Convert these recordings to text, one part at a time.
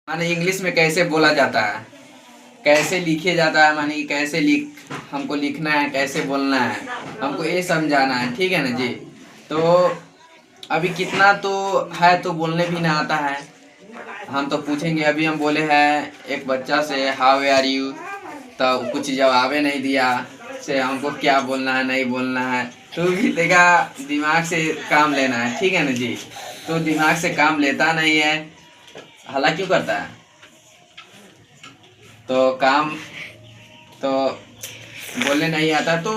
माने इंग्लिश में कैसे बोला जाता है, कैसे लिखे जाता है, माने कैसे हमको लिखना है, कैसे बोलना है, हमको ये समझाना है। ठीक है ना जी। तो अभी कितना तो है तो बोलने भी ना आता है। हम तो पूछेंगे, अभी हम बोले हैं एक बच्चा से हाउ आर यू, तो कुछ जवाबे नहीं दिया से हमको क्या बोलना है नहीं बोलना है। तो भी देखा, दिमाग से काम लेना है। ठीक है ना जी। तो दिमाग से काम लेता नहीं है, हला क्यों करता है। तो काम तो बोलने नहीं आता तो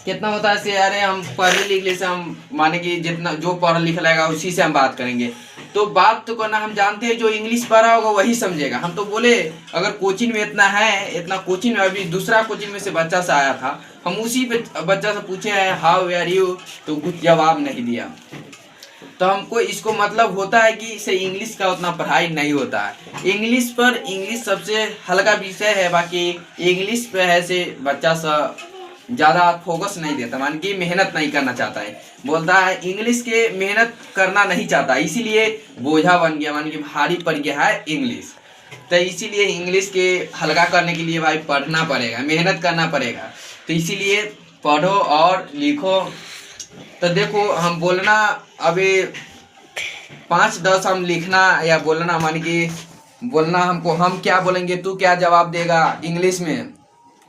कितना होता है से, अरे हम पढ़े लिखे से हम माने कि जितना जो पढ़ा लिखा रहेगा उसी से हम बात करेंगे। तो बात तो करना हम जानते हैं, जो इंग्लिश पढ़ा होगा वही समझेगा। हम तो बोले अगर कोचिंग में इतना है, इतना कोचिंग में अभी दूसरा कोचिंग में से बच्चा सा आया था, हम उसी बच्चा से पूछे हैं हाउ आर यू, तो कुछ जवाब नहीं दिया। तो हमको इसको मतलब होता है कि से इंग्लिश का उतना पढ़ाई नहीं होता है। इंग्लिश सबसे हल्का विषय है, बाकी इंग्लिश पे है से बच्चा सा ज़्यादा फोकस नहीं देता, मान कि मेहनत नहीं करना चाहता है। बोलता है इंग्लिश के मेहनत करना नहीं चाहता, इसीलिए बोझा बन गया, मान कि भारी पड़ गया है इंग्लिश। तो इसीलिए इंग्लिश के हल्का करने के लिए भाई पढ़ना पड़ेगा, मेहनत करना पड़ेगा। तो इसीलिए पढ़ो और लिखो। तो देखो हम बोलना अभी 5-10 हम लिखना या बोलना, मान कि बोलना हमको, हम क्या बोलेंगे तू क्या जवाब देगा इंग्लिश में।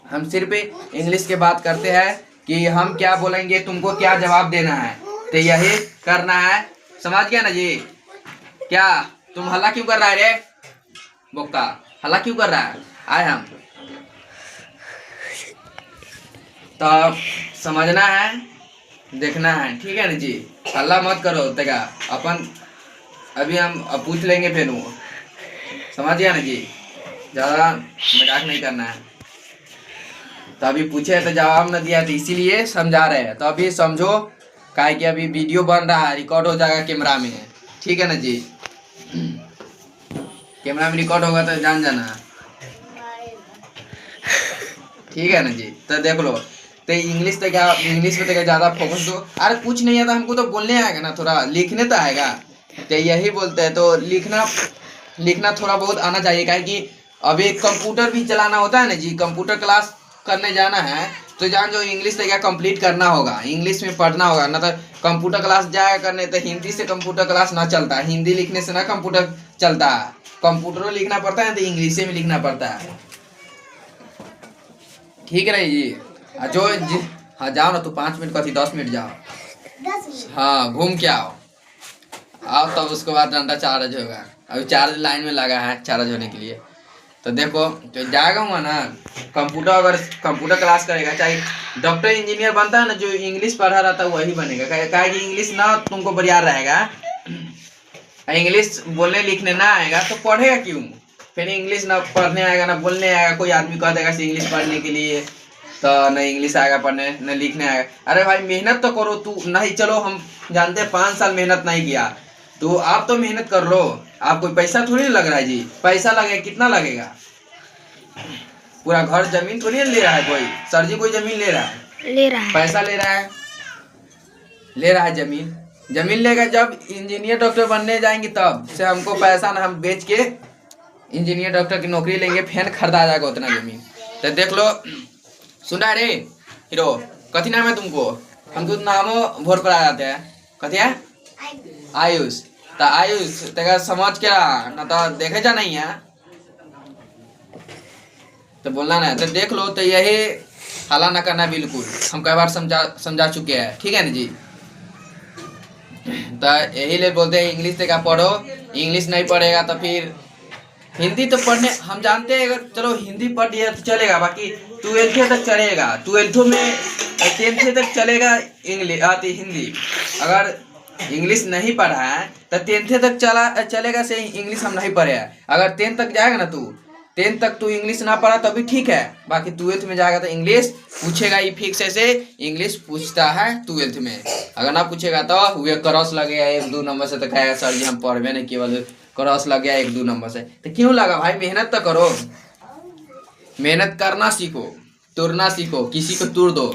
हम सिर्फ इंग्लिश के बात करते हैं कि हम क्या बोलेंगे तुमको क्या जवाब देना है, तो यही करना है। समझ गया ना जी। क्या तुम हल्ला क्यों कर रहा है रे बोका, हल्ला क्यों कर रहा है। आए हम तो समझना है, देखना है। ठीक है ना जी। हल्ला मत करो तेगा अपन, अभी हम पूछ लेंगे फिर वो। समझ गया ना जी, ज़्यादा मजाक नहीं करना है। तो अभी पूछे तो जवाब न दिया, तो इसीलिए समझा रहे हैं। तो अभी समझो, काहे कि अभी वीडियो बन रहा है, रिकॉर्ड हो जाएगा कैमरा में। ठीक है ना जी। कैमरा में रिकॉर्ड होगा तो जान जाना। ठीक है ना जी। तो देख लो, तो इंग्लिश तो क्या, इंग्लिश में तो क्या ज़्यादा फोकस दो। अरे कुछ नहीं आता हमको, तो बोलने आएगा ना, थोड़ा लिखने तो आएगा। तो यही बोलते हैं, तो लिखना थोड़ा बहुत आना चाहिए। काहे कि अभी कंप्यूटर भी चलाना होता है ना जी, कंप्यूटर क्लास करने जाना है, तो जान जो इंग्लिश तो क्या कंप्लीट करना होगा, इंग्लिश में पढ़ना होगा ना। तो कंप्यूटर क्लास जाया करने तो हिंदी से कंप्यूटर क्लास ना चलता है, हिंदी लिखने से ना कंप्यूटर चलता है। कंप्यूटर लिखना पड़ता है तो इंग्लिश में लिखना पड़ता है। ठीक है जी। हाँ जाओ ना, तो 5 मिनट कथी 10 मिनट जाओ, हाँ घूम के आओ तब उसके बाद डंडा चार्ज होगा। अभी चार्ज लाइन में लगा है चार्ज होने के लिए। तो देखो तो जाएगा हुआ ना, कंप्यूटर अगर कंप्यूटर क्लास करेगा, चाहे डॉक्टर इंजीनियर बनता है ना, जो इंग्लिश पढ़ा रहता है वही बनेगा। कहे कि इंग्लिश ना तुमको बढ़िया रहेगा, इंग्लिश बोलने लिखने ना आएगा तो पढ़ेगा क्यों। फिर इंग्लिश ना पढ़ने आएगा ना बोलने आएगा, कोई आदमी कह देगा इंग्लिश पढ़ने के लिए, तो न इंग्लिश आएगा पढ़ने न लिखने आएगा। अरे भाई मेहनत तो करो, तू नहीं, चलो हम जानते हैं 5 साल मेहनत नहीं किया, तो आप तो मेहनत कर लो। आप कोई पैसा थोड़ी लग रहा है जी, पैसा लगेगा कितना लगेगा, पूरा घर जमीन थोड़ी ले रहा है कोई, सर जी कोई जमीन ले रहा है, पैसा ले रहा है जमीन लेगा। जब इंजीनियर डॉक्टर बनने जाएंगे तब से हमको पैसा ना, हम बेच के इंजीनियर डॉक्टर की नौकरी लेंगे, फैन खरीदा जाएगा उतना जमीन। तो देख लो, सुना रे हीरो, कथी नाम है तुमको, हमको नामो भोर पर आ जाते हैं, कथी है आयुष। तो आयुष तेरा समझ के रहा ना, तो देखे जा नहीं है तो बोलना ना। तो देख लो, तो यही हाला ना करना बिल्कुल, हम कई बार समझा चुके हैं। ठीक है ना जी। तो यही ले बोलते हैं इंग्लिश से क्या पढ़ो, इंग्लिश नहीं पढ़ेगा तो फिर हिंदी तो पढ़ने हम जानते हैं, अगर चलो हिंदी पढ़ लिया तो चलेगा, बाकी 12th तक चलेगा, 12th में 10th तक चलेगा इंग्लिश आती हिंदी। अगर इंग्लिश नहीं पढ़ा है तो 10th तक चलेगा से इंग्लिश हम नहीं पढ़े हैं। अगर 10th तक जाएगा ना तू, 10th तक तू इंग्लिश ना पढ़ा तभी ठीक है, बाकी 12th में जाएगा तो इंग्लिश पूछेगा ही फिक्स से, इंग्लिश पूछता है 12th में। अगर ना पूछेगा तो हुए क्रॉस लगेगा 1-2 नंबर से, तो कहेगा सर जी हम पढ़वे नहीं, केवल क्रॉस लग गया 1-2 नंबर से। तो क्यों लगा भाई, मेहनत तो करो, मेहनत करना सीखो, तोड़ना सीखो, किसी को तोड़ दो।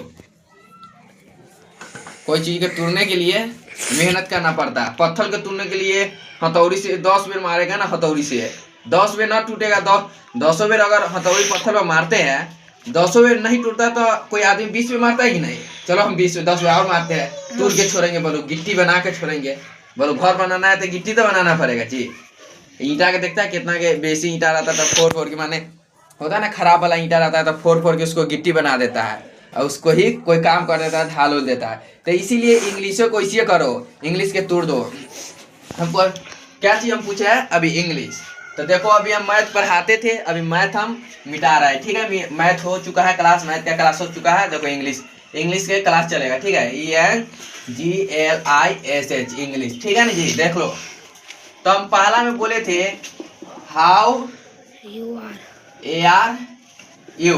कोई चीज को तोड़ने के लिए मेहनत करना पड़ता है। पत्थर को तोड़ने के लिए हथौड़ी से 10 बार मारेगा ना, हथौड़ी से 10 बेर ना टूटेगा। 10 बेर अगर हथौड़ी पत्थर पर मारते हैं, 10 बेर नहीं टूटता तो कोई आदमी 20 बेर मारता है कि नहीं? चलो हम 10 बेर और मारते हैं, टूट के छोड़ेंगे। बोलो गिट्टी बना के छोड़ेंगे। बोलो घर बनाना है तो गिट्टी तो बनाना पड़ेगा जी। ईंटा के देखता है कितना के बेसी ईंटा रहता है, फोड़ फोड़ के, माने होता है ना खराब वाला ईंटा रहता है, तो फोड़ फोड़ के उसको गिट्टी बना देता है और उसको ही कोई काम कर देता है, ढाल उल देता है। तो इसीलिए इंग्लिशों को इसे करो, इंग्लिश के तोड़ दो। हमको क्या चीज हम पूछे है अभी? इंग्लिश। तो देखो अभी हम मैथ पढ़ाते थे, अभी मैथ हम मिटा रहे हैं, ठीक है। मैथ हो चुका है क्लास, मैथ का क्लास हो चुका है। देखो इंग्लिश के क्लास चलेगा, ठीक है। ENGLISH इंग्लिश, ठीक है ना जी। देख लो, तो हम पहला में बोले थे how are you,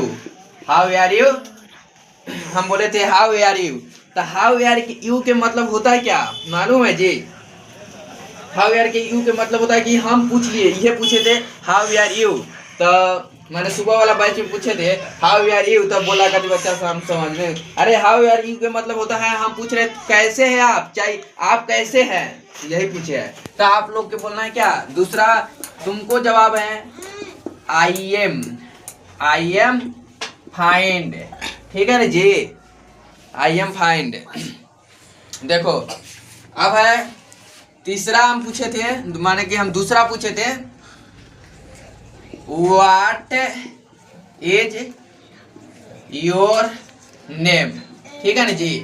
how are you. हम बोले थे हाउ आर यू। तो हाउ आर यू के मतलब होता है क्या मालूम है जी? हाउ आर के यू के मतलब होता है कि हम पूछ लिए, ये पूछे थे हाउ आर यू। तो मैंने सुबह वाला बैच में पूछे थे हाउ आर यू, तब बोला कभी बच्चा हम समझ में, अरे हाउ आर यू के मतलब होता है हम पूछ रहे कैसे हैं आप, चाहे आप कैसे हैं, यही पूछे है। तो आप लोग के बोलना है क्या? दूसरा तुमको जवाब है आई एम फाइंड, ठीक है ना जी। I am find. देखो अब है तीसरा, हम पूछे थे, माने कि हम दूसरा पूछे थे व्हाट इज योर नेम, ठीक है ना जी।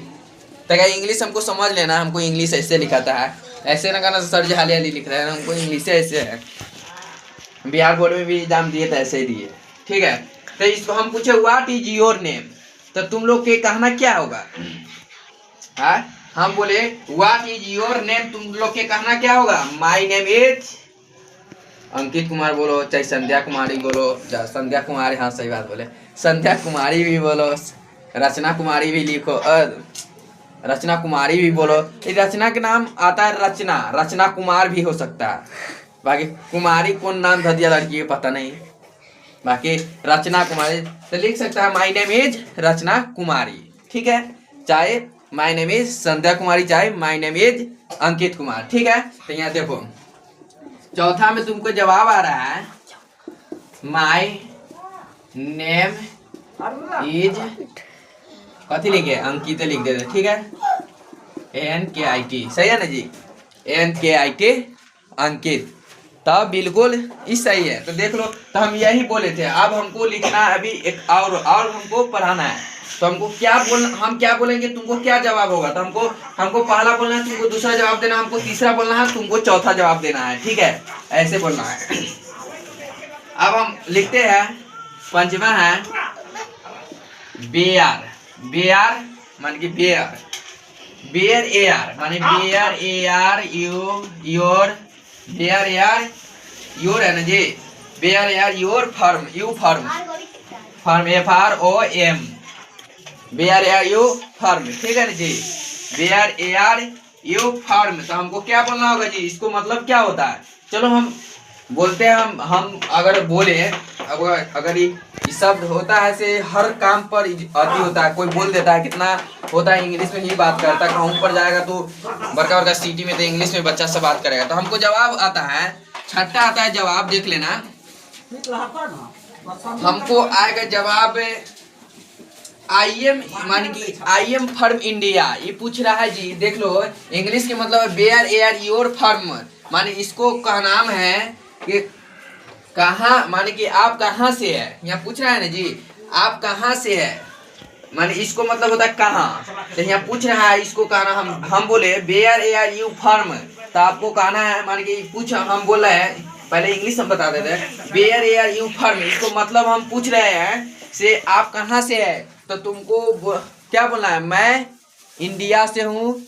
तो क्या इंग्लिश हमको समझ लेना, हमको इंग्लिश ऐसे लिखाता है, ऐसे ना करना सर जी हाली हाली लिख रहे हैं, हमको इंग्लिश ऐसे है। बिहार बोर्ड में भी एग्जाम दिए तो ऐसे ही दिए, ठीक है। तो इसको हम पूछे व्हाट इज योर नेम, तो तुम लोग के कहना क्या होगा? हम बोले व्हाट इज योर नेम, तुम लोग के कहना क्या होगा? My name is Ankit Kumar बोलो, चाहे संध्या कुमारी बोलो, संध्या कुमारी, हाँ सही बात बोले, संध्या कुमारी भी बोलो, रचना कुमारी भी लिखो, रचना कुमारी भी बोलो। रचना के नाम आता है रचना कुमार भी हो सकता है, बाकी कुमारी कौन नाम धर दिया लड़की पता नहीं, बाकी रचना कुमारी तो लिख सकता है माई नेम इज रचना कुमारी, ठीक है। चाहे माई नेम इज संध्या कुमारी, चाहे my name is Ankit Kumar, ठीक है। तो यहाँ देखो चौथा में तुमको जवाब आ रहा है माई नेम इज, कथी लिखे? अंकित लिख देते, ठीक है। ANKIT, सही है ना जी, ANKIT अंकित, तब बिल्कुल इस सही है। तो देख लो, तो हम यही बोले थे। अब हमको लिखना है अभी एक और हमको पढ़ाना है, तो हमको क्या बोलना, हम क्या बोलेंगे, तुमको क्या जवाब होगा? तो हमको पहला बोलना है, तुमको दूसरा जवाब देना, हमको तीसरा बोलना है, तुमको चौथा जवाब देना है, ठीक है, ऐसे बोलना है। अब हम लिखते हैं पंचवा है बेयर मान की बेयर एयर, माने bear air your, bear air your है ना जी, bear air your firm, you firm FROM, bear air you firm, ठीक है ना जी, बेयर एयर यू फर्म। तो हमको क्या बोलना होगा जी? इसको मतलब क्या होता है? चलो हम बोलते हैं, हम अगर बोले, अगर ये शब्द होता है से हर काम पर अति होता है, कोई बोल देता है कितना होता है इंग्लिश में ही बात करता है, कहूँ पर जाएगा तो बड़का सिटी में तो इंग्लिश में बच्चा से बात करेगा। तो हमको जवाब आता है, छठा आता है जवाब, देख लेना। हमको आएगा जवाब आई एम फ्रॉम इंडिया, ये पूछ रहा है जी। देख लो इंग्लिश के मतलब बेयर एयर योर फर्म, माने इसको का नाम है कि कहाँ, माने कि आप कहाँ से है, यहाँ पूछ रहा है ना जी, आप कहाँ से है, माने इसको मतलब होता है कहाँ। तो यहाँ पूछ रहा है, इसको कहना हम बोले बेयर एयर यू फर्म, तो आपको कहना है, माने कि पूछ हम बोल रहे हैं, पहले इंग्लिश हम बता देते हैं, बेयर एयर यू फर्म, इसको मतलब हम पूछ रहे हैं से आप कहाँ से है, तो तुमको क्या बोलना है? मैं इंडिया से हूँ,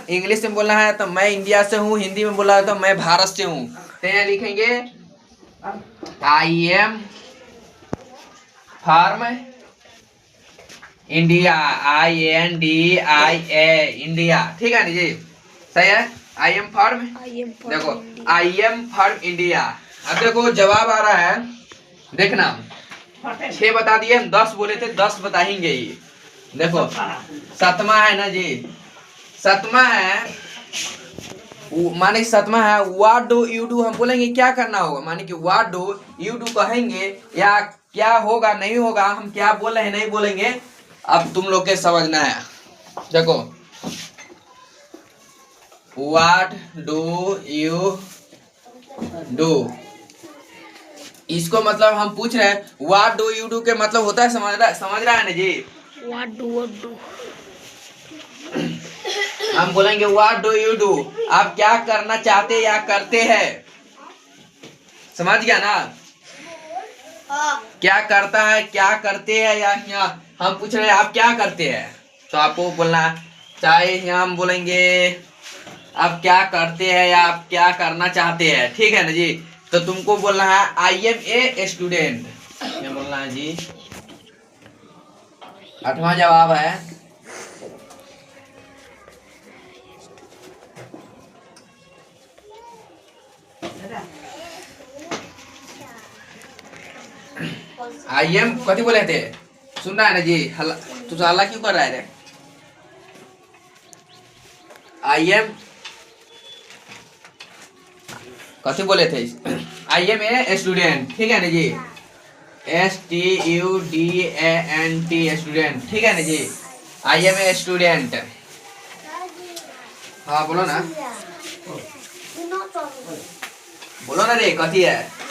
इंग्लिश में बोलना है तो मैं इंडिया से हूँ, हिंदी में बोला है तो मैं भारत से हूँ। तो यहाँ लिखेंगे I am from India, INDIA India, ठीक है ना जी, सही है। आई एम फ्रॉम, देखो आई एम फ्रॉम इंडिया। अब देखो जवाब आ रहा है, देखना 6 बता दिए, हम 10 बोले थे, 10 बताएंगे ये। देखो 7वां है ना जी, 7वां है माने कि सातवां है व्हाट डू यू डू, हम बोलेंगे क्या करना होगा, माने कि व्हाट डू यू डू कहेंगे या क्या होगा नहीं होगा, हम क्या बोल रहे हैं नहीं बोलेंगे, अब तुम लोग के समझना है। देखो व्हाट डू यू डू, इसको मतलब हम पूछ रहे हैं व्हाट डू यू डू के मतलब होता है, समझ रहा है ना जी। व्हाट डू हम बोलेंगे व्हाट डू यू डू, आप क्या करना चाहते या करते हैं, समझ गया ना। क्या करता है क्या करते हैं या क्या, हम पूछ रहे हैं आप क्या करते हैं, तो आपको बोलना चाहे यहाँ हम बोलेंगे आप क्या करते हैं या आप क्या करना चाहते हैं, ठीक है ना जी। तो तुमको बोलना है आई एम ए स्टूडेंट, क्या बोलना है जी। 8वां जवाब है आई एम, कथी बोले थे, सुन रहा है ना जी, हल्ला तू तो हल्ला क्यों कर रहा है रे। आई एम कथी बोले थे, आई एम ए स्टूडेंट, ठीक है ना जी, STUDENT स्टूडेंट, ठीक है ना जी, आई एम ए स्टूडेंट। हाँ बोलो ना, बोलो ना रे कथी है।